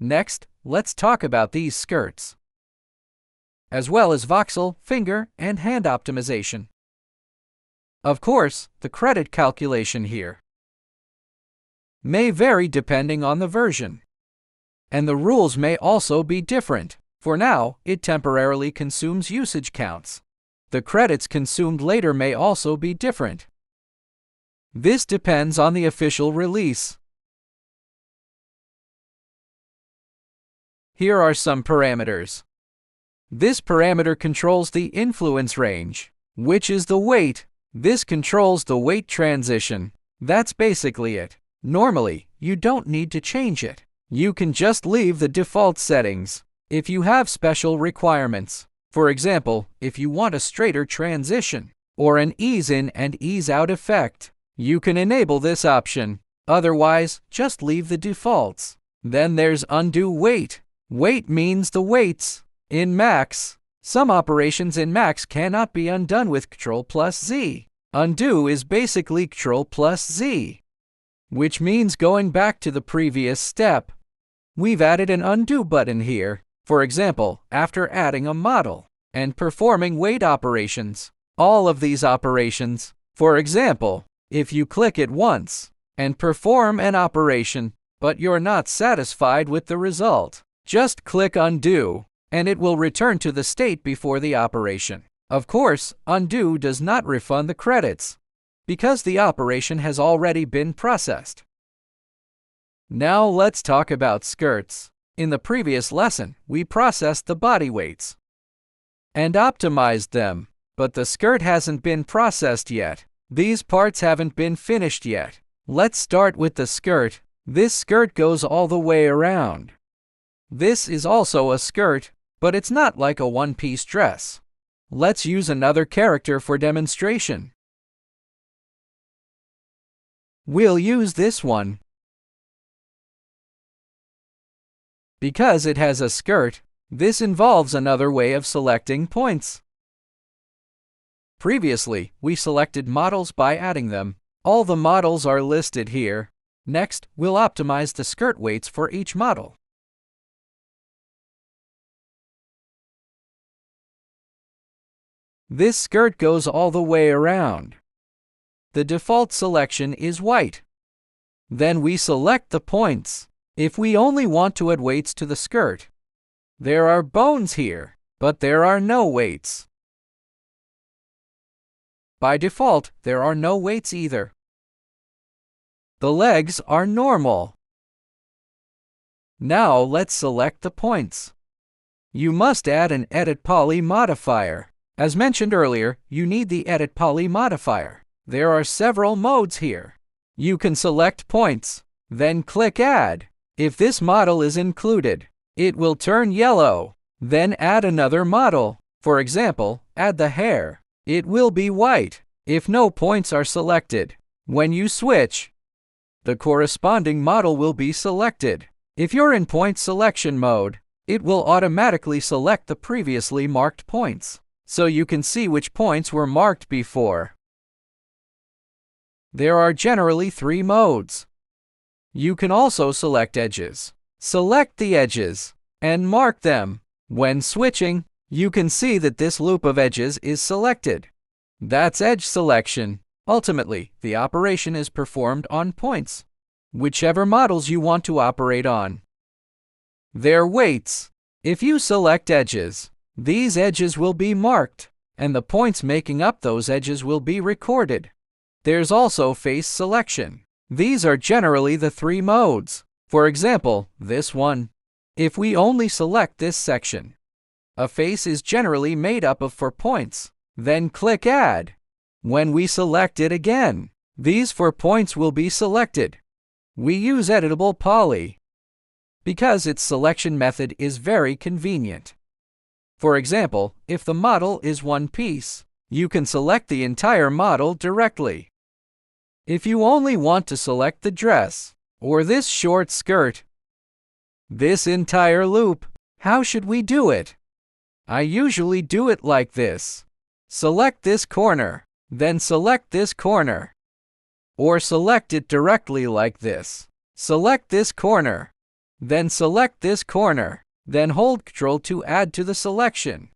Next, let's talk about these skirts, as well as voxel, finger, and hand optimization. Of course, the credit calculation here may vary depending on the version, and the rules may also be different. For now, it temporarily consumes usage counts. The credits consumed later may also be different. This depends on the official release. Here are some parameters. This parameter controls the influence range, which is the weight. This controls the weight transition. That's basically it. Normally, you don't need to change it. You can just leave the default settings. If you have special requirements, for example, if you want a straighter transition or an ease-in and ease-out effect, you can enable this option. Otherwise, just leave the defaults. Then there's undo weight. Weight means the weights in Max. Some operations in Max cannot be undone with Ctrl+Z. Undo is basically Ctrl+Z, which means going back to the previous step. We've added an undo button here, for example, after adding a model and performing weight operations. All of these operations, for example, if you click it once and perform an operation, but you're not satisfied with the result, just click undo, and it will return to the state before the operation. Of course, undo does not refund the credits, because the operation has already been processed. Now let's talk about skirts. In the previous lesson, we processed the body weights and optimized them, but the skirt hasn't been processed yet. These parts haven't been finished yet. Let's start with the skirt. This skirt goes all the way around. This is also a skirt, but it's not like a one-piece dress. Let's use another character for demonstration. We'll use this one. Because it has a skirt, this involves another way of selecting points. Previously, we selected models by adding them. All the models are listed here. Next, we'll optimize the skirt weights for each model. This skirt goes all the way around. The default selection is white. Then we select the points. If we only want to add weights to the skirt, there are bones here, but there are no weights. By default, there are no weights either. The legs are normal. Now let's select the points. You must add an Edit Poly modifier. As mentioned earlier, you need the Edit Poly modifier. There are several modes here. You can select points, then click Add. If this model is included, it will turn yellow. Then add another model. For example, add the hair. It will be white if no points are selected. When you switch, the corresponding model will be selected. If you're in point selection mode, it will automatically select the previously marked points, so you can see which points were marked before. There are generally 3 modes. You can also select edges. Select the edges and mark them. When switching, you can see that this loop of edges is selected. That's edge selection. Ultimately, the operation is performed on points, whichever models you want to operate on. Their weights. If you select edges, these edges will be marked, and the points making up those edges will be recorded. There's also face selection. These are generally the 3 modes. For example, this one. If we only select this section, a face is generally made up of 4 points. Then click Add. When we select it again, these 4 points will be selected. We use Editable Poly because its selection method is very convenient. For example, if the model is one piece, you can select the entire model directly. If you only want to select the dress, or this short skirt, this entire loop, how should we do it? I usually do it like this. Select this corner, then select this corner. Or select it directly like this. Select this corner, then select this corner, then hold Ctrl to add to the selection.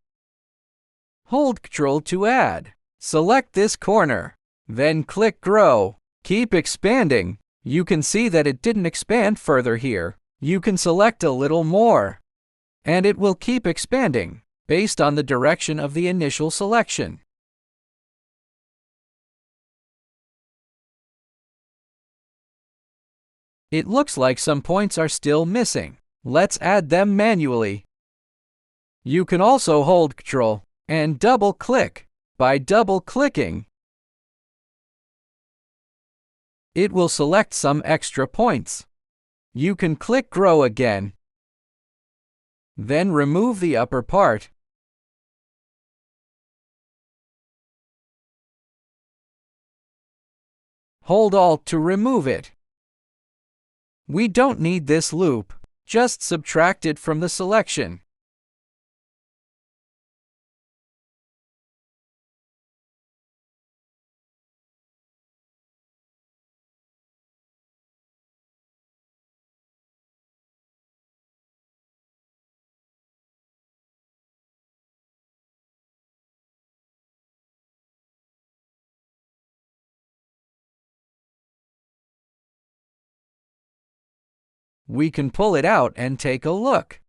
Hold Ctrl to add. Select this corner, then click Grow. Keep expanding. You can see that it didn't expand further here. You can select a little more, and it will keep expanding based on the direction of the initial selection. It looks like some points are still missing. Let's add them manually. You can also hold Ctrl and double-click. By double-clicking, it will select some extra points. You can click Grow again, then remove the upper part. Hold Alt to remove it. We don't need this loop. Just subtract it from the selection. We can pull it out and take a look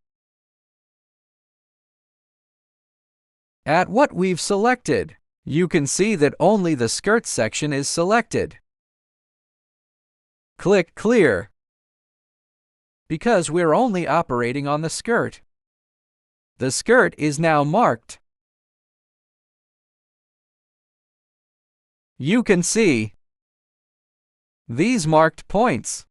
at what we've selected. You can see that only the skirt section is selected. Click Clear, because we're only operating on the skirt. The skirt is now marked. You can see these marked points.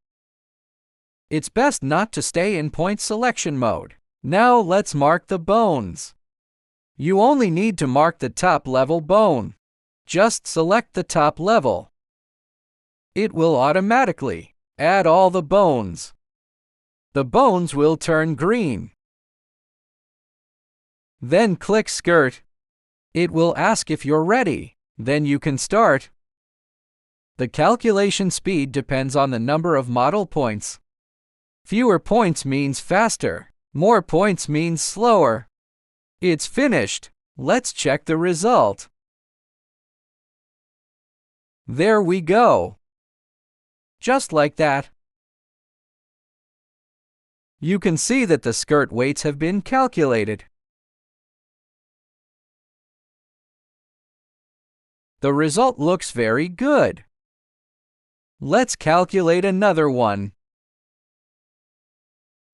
It's best not to stay in point selection mode. Now let's mark the bones. You only need to mark the top level bone. Just select the top level. It will automatically add all the bones. The bones will turn green. Then click Skirt. It will ask if you're ready. Then you can start. The calculation speed depends on the number of model points. Fewer points means faster. More points means slower. It's finished. Let's check the result. There we go. Just like that. You can see that the skirt weights have been calculated. The result looks very good. Let's calculate another one.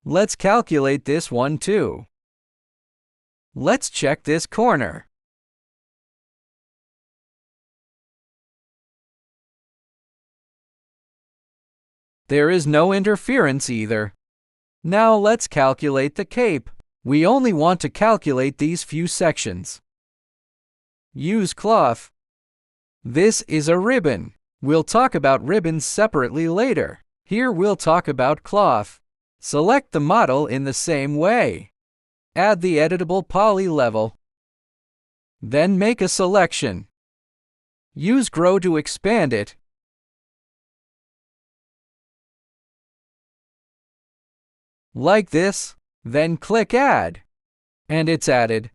Let's calculate this one too. Let's check this corner. There is no interference either. Now let's calculate the cape. We only want to calculate these few sections. Use cloth. This is a ribbon. We'll talk about ribbons separately later. Here we'll talk about cloth. Select the model in the same way. Add the editable poly level. Then make a selection. Use Grow to expand it. Like this. Then click Add. And it's added.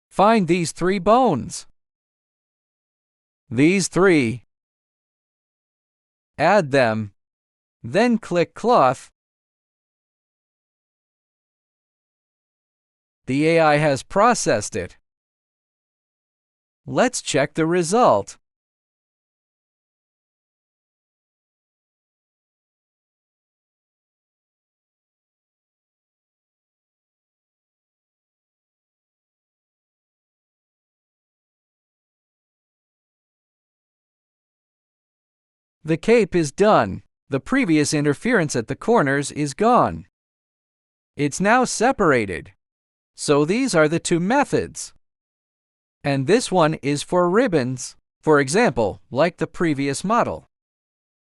Find these 3 bones. These 3. Add them. Then click Cloth. The AI has processed it. Let's check the result. The cape is done. The previous interference at the corners is gone. It's now separated. So these are the 2 methods. And this one is for ribbons, for example, like the previous model.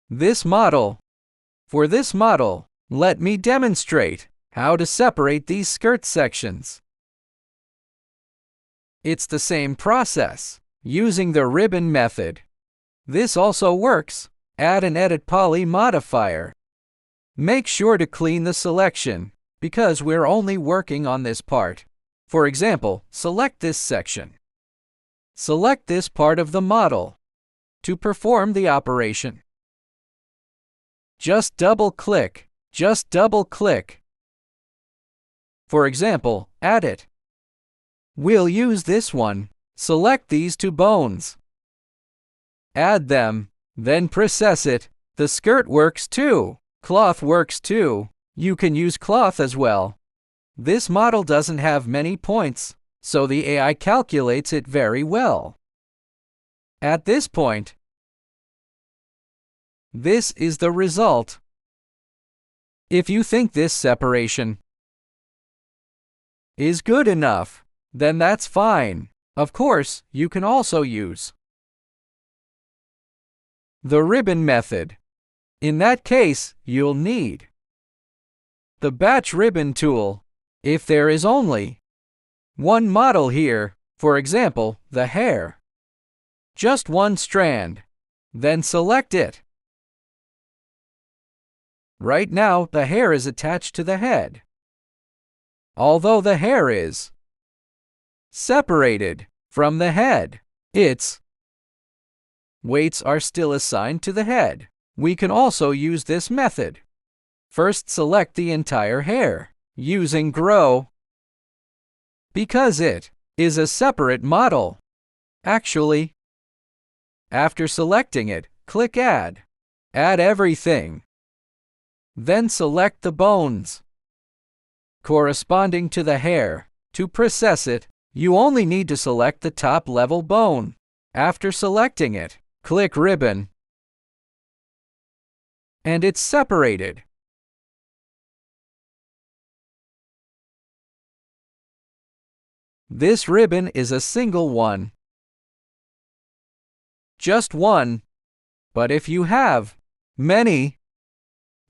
For this model, let me demonstrate how to separate these skirt sections. It's the same process, using the ribbon method. This also works. Add an Edit Poly modifier. Make sure to clean the selection, because we're only working on this part. For example, select this section. Select this part of the model to perform the operation. Just double-click. Just double-click. For example, add it. We'll use this one. Select these two bones. Add them, then process it. The skirt works too. Cloth works too. You can use cloth as well. This model doesn't have many points, so the AI calculates it very well. At this point, this is the result. If you think this separation is good enough, then that's fine. Of course, you can also use the ribbon method. In that case, you'll need the batch ribbon tool. If there is only one model here, for example, the hair, just one strand, then select it. Right now, the hair is attached to the head. Although the hair is separated from the head, its weights are still assigned to the head. We can also use this method. First, select the entire hair using Grow, because it is a separate model. Actually, after selecting it, click Add. Add everything. Then select the bones corresponding to the hair. To process it, you only need to select the top level bone. After selecting it, click Ribbon, and it's separated. This ribbon is a single one. Just one. But if you have many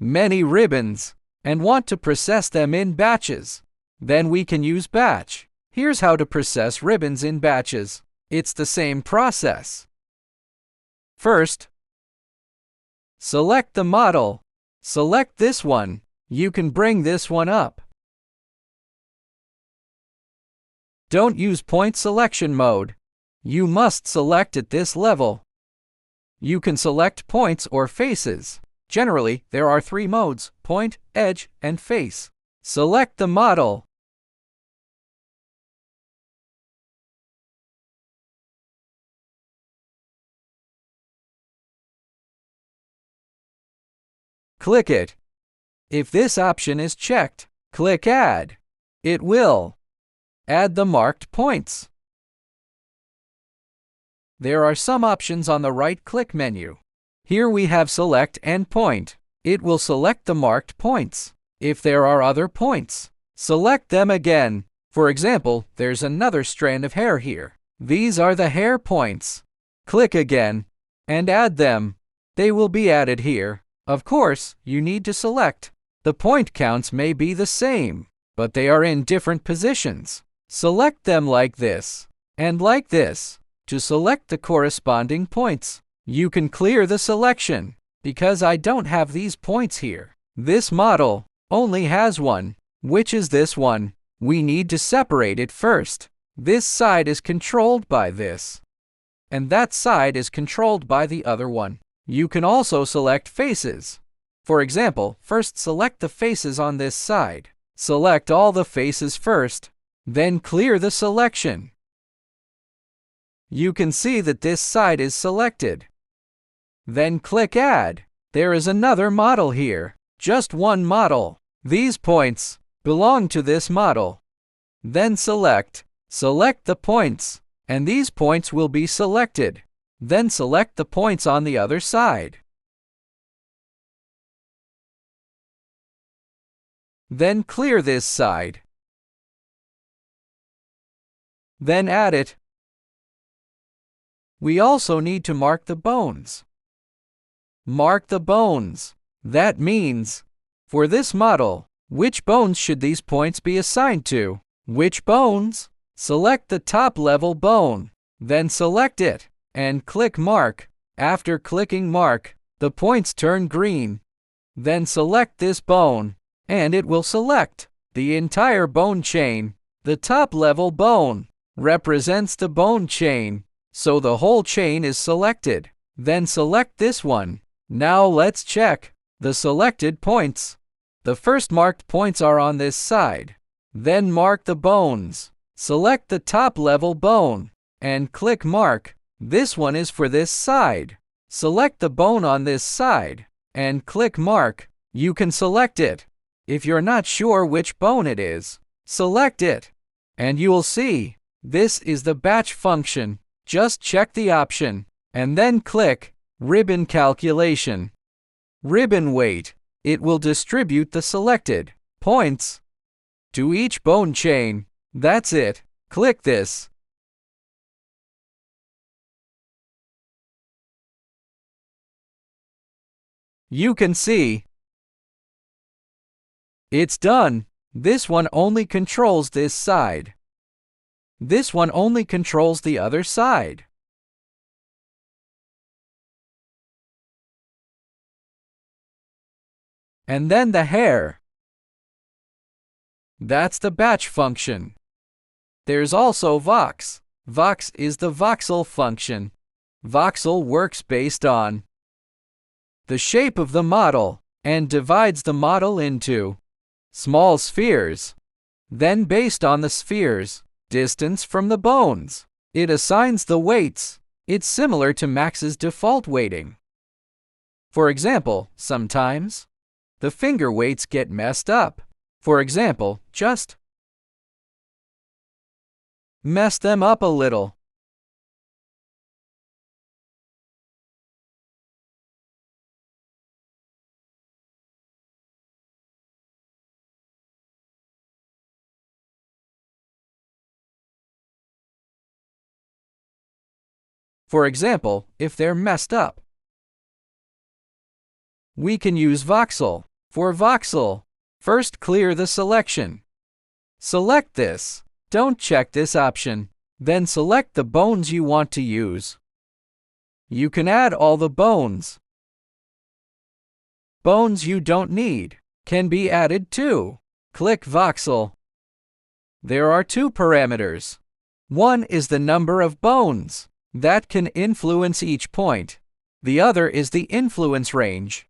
ribbons and want to process them in batches, then we can use batch. Here's how to process ribbons in batches. It's the same process. First, select the model. Select this one. You can bring this one up. Don't use point selection mode. You must select at this level. You can select points or faces. Generally, there are 3 modes: point, edge, and face. Select the model. Click it. If this option is checked, click Add. It will add the marked points. There are some options on the right-click menu. Here we have Select and Point. It will select the marked points. If there are other points, select them again. For example, there's another strand of hair here. These are the hair points. Click again and add them. They will be added here. Of course, you need to select. The point counts may be the same, but they are in different positions. Select them like this and like this to select the corresponding points. You can clear the selection because I don't have these points here. This model only has one, which is this one. We need to separate it first. This side is controlled by this, and that side is controlled by the other one. You can also select faces. For example, first select the faces on this side. Select all the faces first, then clear the selection. You can see that this side is selected. Then click Add. There is another model here. Just one model. These points belong to this model. Then select the points, and these points will be selected. Then select the points on the other side. Then clear this side. Then add it. We also need to mark the bones. Mark the bones. That means, for this model, which bones should these points be assigned to? Which bones? Select the top level bone. Then select it and click Mark. After clicking Mark, the points turn green. Then select this bone, and it will select the entire bone chain. The top level bone represents the bone chain, so the whole chain is selected. Then select this one. Now let's check the selected points. The first marked points are on this side. Then mark the bones. Select the top level bone and click mark. This one is for this side. Select the bone on this side and click mark. You can select it. If you're not sure which bone it is, select it, and you will see this is the batch function. Just check the option and then click Ribbon Calculation. Ribbon weight. It will distribute the selected points to each bone chain. That's it. Click this. You can see it's done. This one only controls this side. This one only controls the other side. And then the hair. That's the batch function. There's also vox. Vox is the voxel function. Voxel works based on the shape of the model and divides the model into small spheres. Then based on the spheres' distance from the bones, it assigns the weights. It's similar to Max's default weighting. For example, sometimes the finger weights get messed up. For example, just mess them up a little. For example, if they're messed up, we can use voxel. For voxel, first clear the selection. Select this. Don't check this option. Then select the bones you want to use. You can add all the bones. Bones you don't need can be added too. Click voxel. There are two parameters. One is the number of bones that can influence each point. The other is the influence range.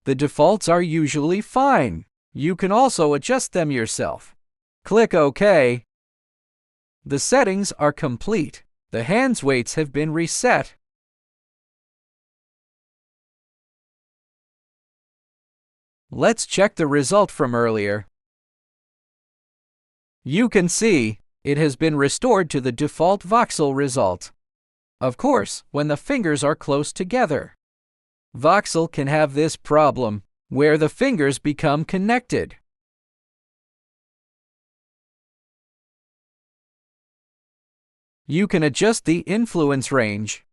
The defaults are usually fine. You can also adjust them yourself. Click OK. The settings are complete. The hands weights have been reset. Let's check the result from earlier. You can see it has been restored to the default voxel result. Of course, when the fingers are close together, voxel can have this problem where the fingers become connected. You can adjust the influence range.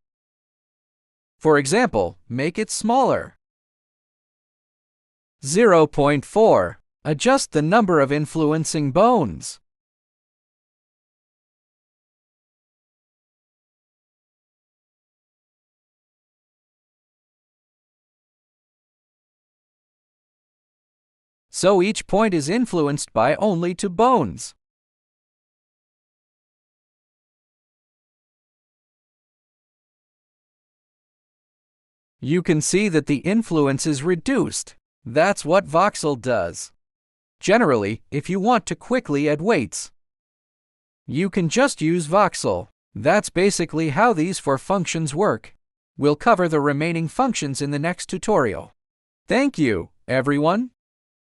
For example, make it smaller. 0.4. Adjust the number of influencing bones. So each point is influenced by only 2 bones. You can see that the influence is reduced. That's what voxel does. Generally, if you want to quickly add weights, you can just use voxel. That's basically how these 4 functions work. We'll cover the remaining functions in the next tutorial. Thank you, everyone.